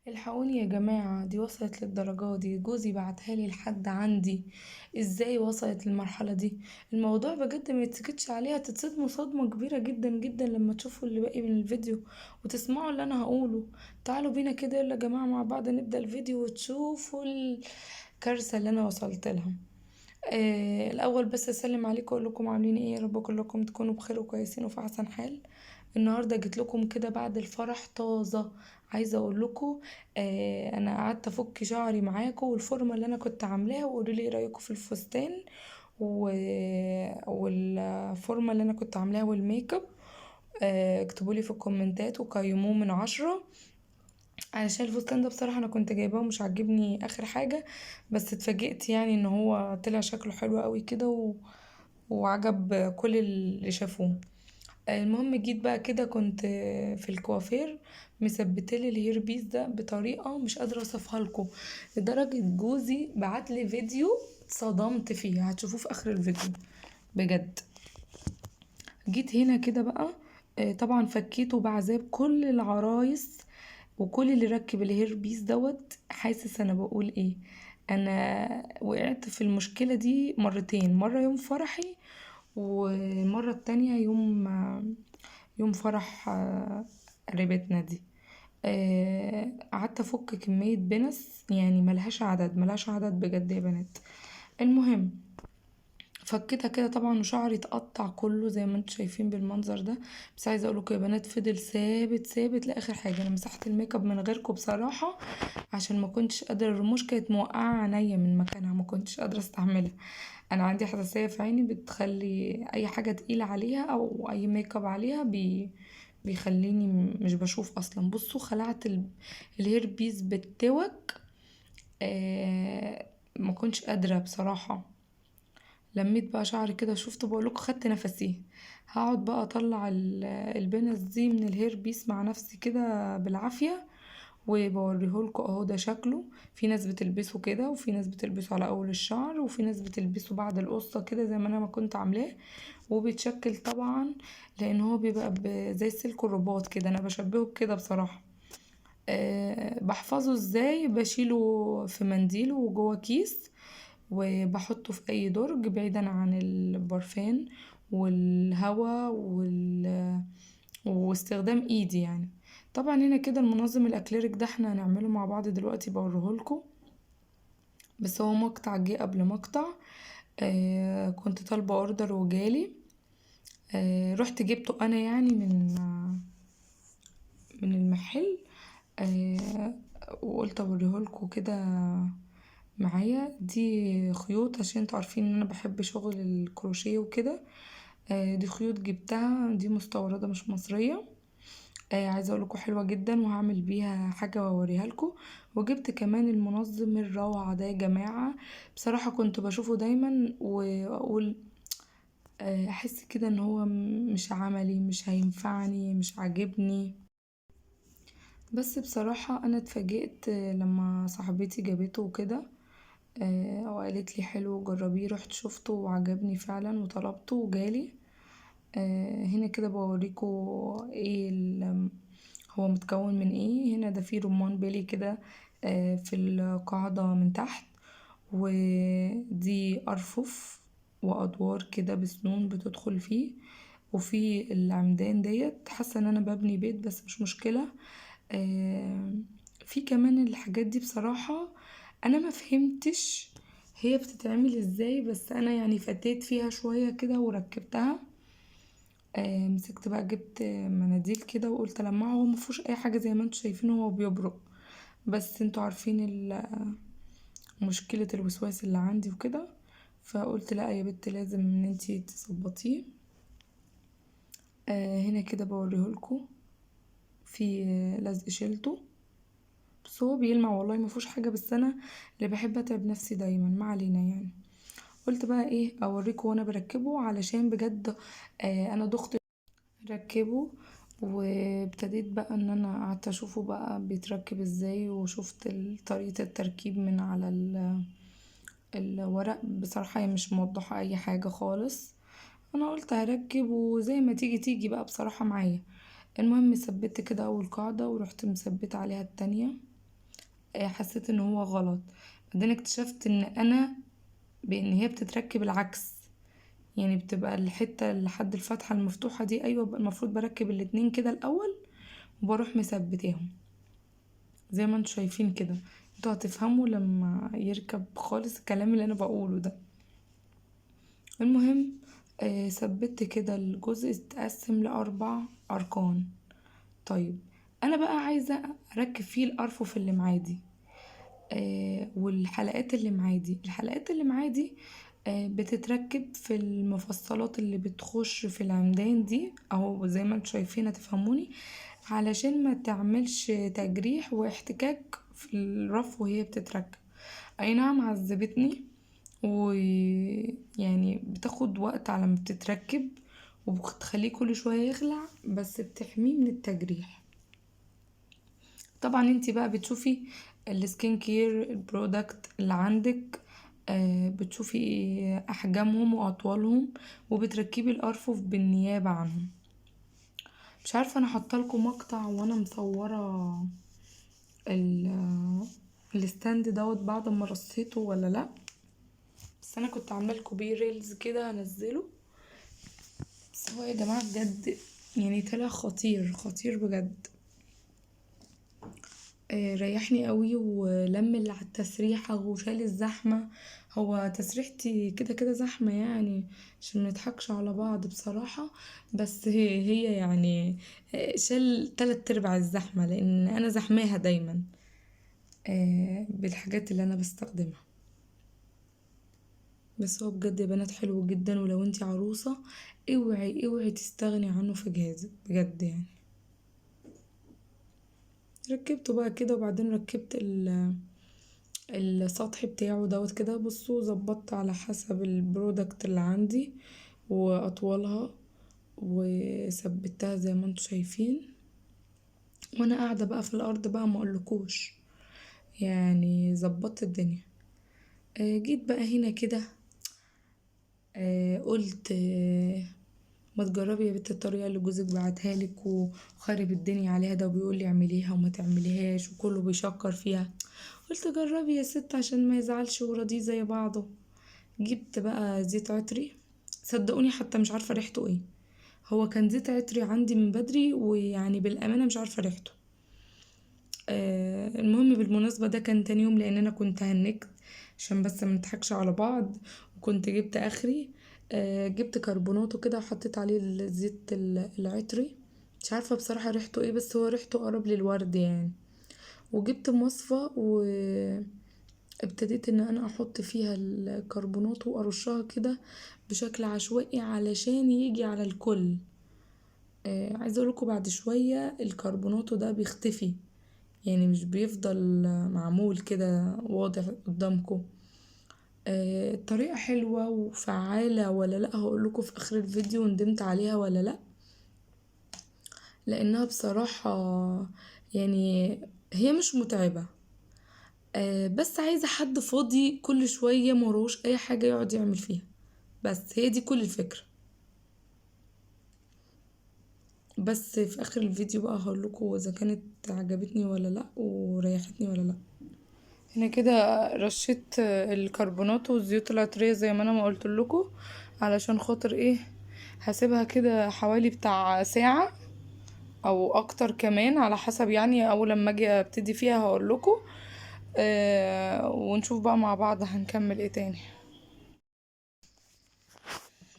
الحقوني يا جماعة، دي وصلت للدرجة دي؟ جوزي بعتها لي لحد عندي. ازاي وصلت للمرحلة دي؟ الموضوع بجد ما يتسكتش عليها، تتصدموا صدمة كبيرة جدا جدا لما تشوفوا اللي باقي من الفيديو وتسمعوا اللي انا هقوله. تعالوا بينا كده، يلا يا جماعة مع بعض نبدأ الفيديو وتشوفوا الكارثة اللي انا وصلت لها. الاول بس اسلم عليكم واقول لكم عاملين ايه، يا رب كلكم تكونوا بخير وكويسين وفي احسن حال. النهارده جيت لكم كده بعد الفرح طازه. عايزه اقول لكم، انا قعدت افك شعري معاكم والفورمه اللي انا كنت عاملاها، وقولوا لي ايه رايكم في الفستان و... والفورمه اللي انا كنت عاملاها والميك اب. اكتبوا لي في الكومنتات وقيموه من 10. علشان الفستان ده بصراحة انا كنت جايباه ومش عاجبني اخر حاجة، بس اتفاجئت يعني ان هو طلع شكله حلو قوي كده وعجب كل اللي شافوه. المهم جيت بقى كده، كنت في الكوافير مثبتلي الهير بيس ده بطريقة مش قادرة اوصفها لكم، لدرجة جوزي بعتلي فيديو صدمت فيه، هتشوفوه في اخر الفيديو بجد. جيت هنا كده بقى، طبعا فكيته بعذاب كل العرايس وكل اللي ركب الهير بيس دوت. حاسس انا بقول ايه؟ انا وقعت في المشكلة دي مرتين، مرة يوم فرحي والمرة التانية يوم فرح قريبتنا دي. قعدت افك كمية بنس يعني ملهاش عدد، ملهاش عدد بجد يا بنات. المهم فكيتها كده طبعا وشعري اتقطع كله زي ما انتوا شايفين بالمنظر ده. بس عايزه اقولكوا يا بنات، فضل ثابت ثابت لاخر حاجه. انا مسحت الميك اب من غيركم بصراحه عشان ما كنتش قادره، الرموش كانت موقعه عينيا من مكانها، ما كنتش قادره استحملها. انا عندي حساسيه في عيني بتخلي اي حاجه تقيله عليها او اي ميك اب عليها بيخليني مش بشوف اصلا. بصوا خلعت الهير بيس بالتوك. ما كنتش قادره بصراحه. لميت بقى شعري كده، شفت بقولك خدت نفسي. هقعد بقى اطلع البنس دي من الهير بيس مع نفسي كده بالعافية، وبوريهولكوا اهو ده شكله. في ناس بتلبسه كده، وفي ناس بتلبسه على اول الشعر، وفي ناس بتلبسه بعد القصة كده زي ما انا ما كنت عاملاه. وبيتشكل طبعا لان هو بيبقى زي السلك الرباط كده، انا بشبهه بكده بصراحة. بحفظه ازاي؟ بشيله في منديل وجوه كيس، وبحطه في اي درج بعيدا عن البرفان والهواء واستخدام ايدي يعني. طبعا هنا كده المنظم الاكليريك ده احنا هنعمله مع بعض دلوقتي بوريهولكوا، بس هو مقطع جه قبل مقطع. كنت طالبة اوردر وجالي. رحت جبته انا يعني من المحل. آه وقلت اوريهولكوا كده. معايا دي خيوط عشان انتوا عارفين ان انا بحب شغل الكروشيه وكده. دي خيوط جبتها، دي مستوردة مش مصرية. عايزة اقولكوا حلوة جدا وهعمل بيها حاجة واوريها لكم. وجبت كمان المنظم الروعة ده يا جماعة. بصراحة كنت بشوفه دايما واقول احس كده ان هو مش عملي، مش هينفعني، مش عاجبني. بس بصراحة انا اتفاجئت لما صاحبتي جابته وكده. وقالت لي حلو جربيه، رحت شفته وعجبني فعلا وطلبته وجالي. هنا كده بوريكوا ايه هو متكون من ايه. هنا ده فيه رمان بيلي كده في القاعدة من تحت، ودي أرفف وأدوار كده بسنون بتدخل فيه. وفي العمدان ديت، حاسة ان انا ببني بيت بس مش مشكلة. آه، في كمان الحاجات دي بصراحة انا ما فهمتش هي بتتعمل ازاي، بس انا يعني فتيت فيها شوية كده وركبتها. مسكت بقى جبت مناديل كده وقلت لمعه، هو مفهوش اي حاجة زي ما انتوا شايفين، هو بيبرق. بس انتوا عارفين مشكلة الوسواس اللي عندي وكده. فقلت لا يا بنت لازم ان انتي تظبطيه. هنا كده بوريهولكوا في لزق شيلته. بس هو بيلمع والله مفهوش حاجة، بس انا اللي بحب اتعب نفسي دايما، ما علينا يعني. قلت بقى ايه اوريكم وانا بركبه علشان بجد انا دخت ركبه. وابتديت بقى ان انا قعدت اشوفه بقى بيتركب ازاي، وشفت طريقة التركيب من على الورق. بصراحة هي مش موضحة اي حاجة خالص. انا قلت هركب وزي ما تيجي تيجي بقى بصراحة معايا. المهم ثبت كده اول قاعدة ورحت مثبت عليها التانية. حسيت ان هو غلط. بعدين اكتشفت ان انا بان هي بتتركب العكس، يعني بتبقى الحتة لحد الفتحة المفتوحة دي، ايوه بقى المفروض بركب الاتنين كده الاول وبروح مثبتاهم زي ما انتوا شايفين كده. انتوا هتفهموا لما يركب خالص الكلام اللي انا بقوله ده. المهم ثبت كده الجزء اتقسم لأربع أركان. طيب أنا بقى عايزة أركب فيه الأرفف اللي معاه دي والحلقات اللي معاه دي. الحلقات اللي معاه دي بتتركب في المفصلات اللي بتخش في العمدان دي، أهو زي ما انتوا شايفين هتفهموني، علشان ما تعملش تجريح واحتكاك في الرف وهي بتتركب. أي نعم عذبتني، ويعني بتاخد وقت على ما بتتركب وبتخليه كل شوية يخلع، بس بتحميه من التجريح. طبعا انتي بقى بتشوفي السكين كير البرودكت اللي عندك، بتشوفي احجامهم واطوالهم وبتركبي الارفف بالنيابة عنهم. مش عارفة انا حاطالكم مقطع وانا مصورة الستاند دوت بعد ما رصيته ولا لا، بس انا كنت عامله لكم بيه ريلز كده هنزله. بس هو يا جماعه بجد يعني طلع خطير خطير بجد. ريحني قوي ولم اللي على التسريحه وشال الزحمه. هو تسريحتي كده كده زحمه يعني، عشان منضحكش على بعض بصراحه، بس هي يعني شال 3/4 الزحمه، لان انا زحماها دايما بالحاجات اللي انا بستخدمها. بس هو بجد يا بنات حلو جدا، ولو انتي عروسة اوعي اوعي تستغني عنه في جهازك بجد يعني. ركبته بقى كده، وبعدين ركبت السطح بتاعه دوت كده. بصوا ظبطت على حسب البرودكت اللي عندي واطوالها وثبتها زي ما انتوا شايفين، وانا قاعدة بقى في الارض بقى ما اقولكوش، يعني ظبطت الدنيا. جيت بقى هنا كده قلت ما تجربي يا بنت الطريقة اللي جوزك بعتها لك وخارب الدنيا عليها ده، وبيقول لي اعمليها وما تعمليهاش وكله بيشكر فيها. قلت جربي يا ست عشان ما يزعلش وراضيه زي بعضه. جبت بقى زيت عطري، صدقوني حتى مش عارفة ريحته ايه. هو كان زيت عطري عندي من بدري، ويعني بالأمانة مش عارفة ريحته. المهم بالمناسبة ده كان تاني يوم، لأن أنا كنت هنكت عشان بس منضحكش على بعض، وكنت جبت آخري. جبت كربونات وكده وحطيت عليه الزيت العطري. مش عارفة بصراحة ريحته ايه، بس هو ريحته قرب للورد يعني. وجبت مصفى وابتديت ان انا احط فيها الكربونات وارشها كده بشكل عشوائي علشان يجي على الكل. عايزه اقولكوا بعد شويه الكربوناتو ده بيختفي، يعني مش بيفضل معمول كده واضح قدامكم. الطريقة حلوة وفعالة ولا لأ، هقولكوا في آخر الفيديو ندمت عليها ولا لأ، لأنها بصراحة يعني هي مش متعبة. بس عايزة حد فاضي كل شوية مروش أي حاجة يقعد يعمل فيها، بس هي دي كل الفكرة. بس في آخر الفيديو بقى هقولكوا إذا كانت عجبتني ولا لأ وريحتني ولا لأ. هنا كده رشيت الكربونات والزيوت العطرية زي ما انا ما قلت لكم، علشان خاطر ايه هسيبها كده حوالي بتاع ساعة او اكتر كمان على حسب، يعني اول لما اجي ابتدي فيها هقول لكم. ونشوف بقى مع بعض هنكمل ايه تاني.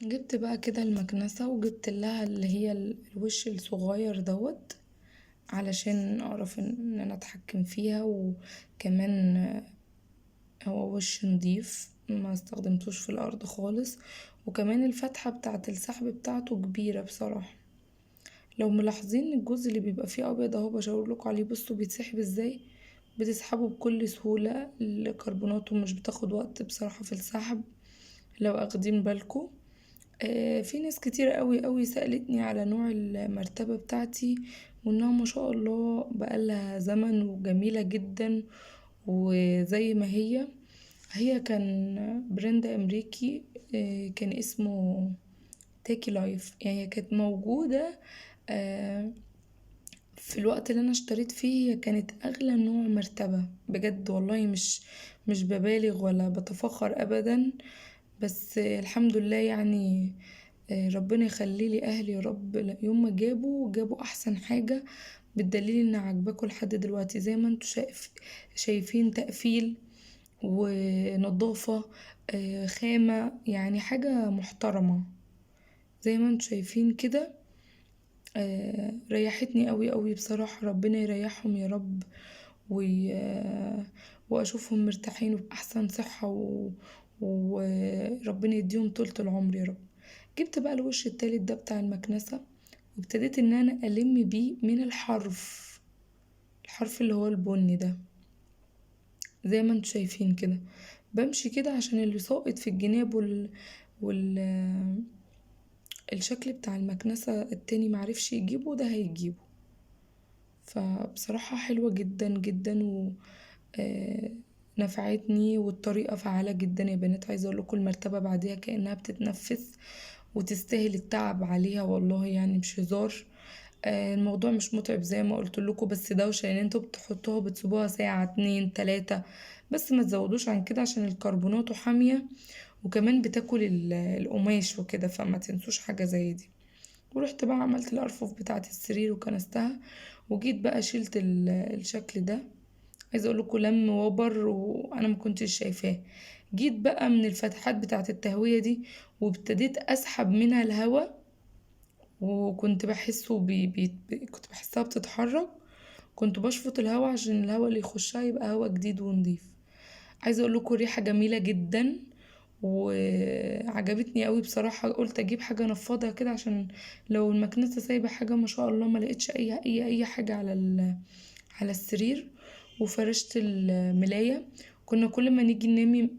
جبت بقى كده المكنسة وجبت لها اللي هي الوش الصغير دوت، علشان اعرف ان انا اتحكم فيها. وكمان هو وش نضيف ما استخدمتوش في الارض خالص، وكمان الفتحة بتاعة السحب بتاعته كبيرة بصراحة. لو ملاحظين الجزء اللي بيبقى فيه ابيض اهو بشاورلكوا عليه، بصوا بيتسحب ازاي. بتسحبه بكل سهولة الكربونات ومش بتاخد وقت بصراحة في السحب لو اخدين بالكوا. في ناس كتير قوي قوي سألتني على نوع المرتبة بتاعتي، وانها ما شاء الله بقالها زمن وجميلة جدا وزي ما هي كان براند امريكي كان اسمه تاكي لايف. يعني هي كانت موجودة في الوقت اللي انا اشتريت فيه هي كانت اغلى نوع مرتبة بجد والله، مش ببالغ ولا بتفخر ابدا. بس الحمد لله يعني. ربنا يخلي لي اهلي يا رب. يوم ما جابوا احسن حاجة، بالدليل ان عاجباكوا لحد دلوقتي زي ما انتوا شايفين تقفيل ونظافة، خامة، يعني حاجة محترمة زي ما انتوا شايفين كده. ريحتني قوي قوي بصراحة. ربنا يريحهم يا رب، وي... واشوفهم مرتاحين وبأحسن صحة وربنا يديهم طولة العمر يا رب. جبت بقى الوش التالت ده بتاع المكنسة، وابتديت ان انا الم بيه من الحرف اللي هو البني ده زي ما انتوا شايفين كده. بمشي كده عشان اللي ساقط في الجناب وال... الشكل بتاع المكنسة التاني معرفش يجيبه، ده هيجيبه. فبصراحة حلوة جدا جدا آه، نفعتني، والطريقة فعالة جدا يا بنات. عايزة اقول لكم المرتبة بعديها كأنها بتتنفس، وتستاهل التعب عليها والله، يعني مش هزار. الموضوع مش متعب زي ما قلت لكم، بس دوشة ان انتوا بتحطوها بتسيبوها ساعة 2 3، بس ما تزودوش عن كده عشان الكربونات حامية، وكمان بتاكل القماش وكده، فما تنسوش حاجة زي دي. ورحت بقى عملت الأرفف بتاعة السرير وكنستها، وجيت بقى شلت الشكل ده. عايزة اقول لكم لم وبر وانا ما كنتش شايفاه. جيت بقى من الفتحات بتاعة التهوية دي، وابتديت اسحب منها الهواء، وكنت بحسه كنت بحسها بتتحرك. كنت بشفط الهواء عشان الهواء اللي يخشها يبقى هواء جديد ونضيف. عايزه اقول لكم ريحه جميله جدا وعجبتني قوي بصراحه. قلت اجيب حاجه انفضها كده عشان لو المكنسه سايبه حاجه ما شاء الله ما لقيتش اي حاجه على السرير. وفرشت الملايه. كنا كل ما نيجي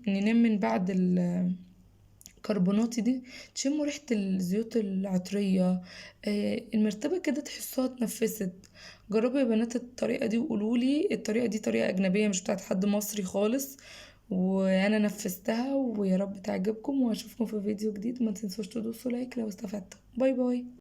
ننام من بعد الكربوناتي دي تشموا ريحة الزيوت العطرية. المرتبة كده تحسوها اتنفست. جربوا يا بنات الطريقة دي وقولولي. الطريقة دي طريقة أجنبية مش بتاعت حد مصري خالص، وأنا نفذتها ويا رب تعجبكم. وأشوفكم في فيديو جديد. ما تنسوش تدوسوا لايك لو استفدتوا. باي باي.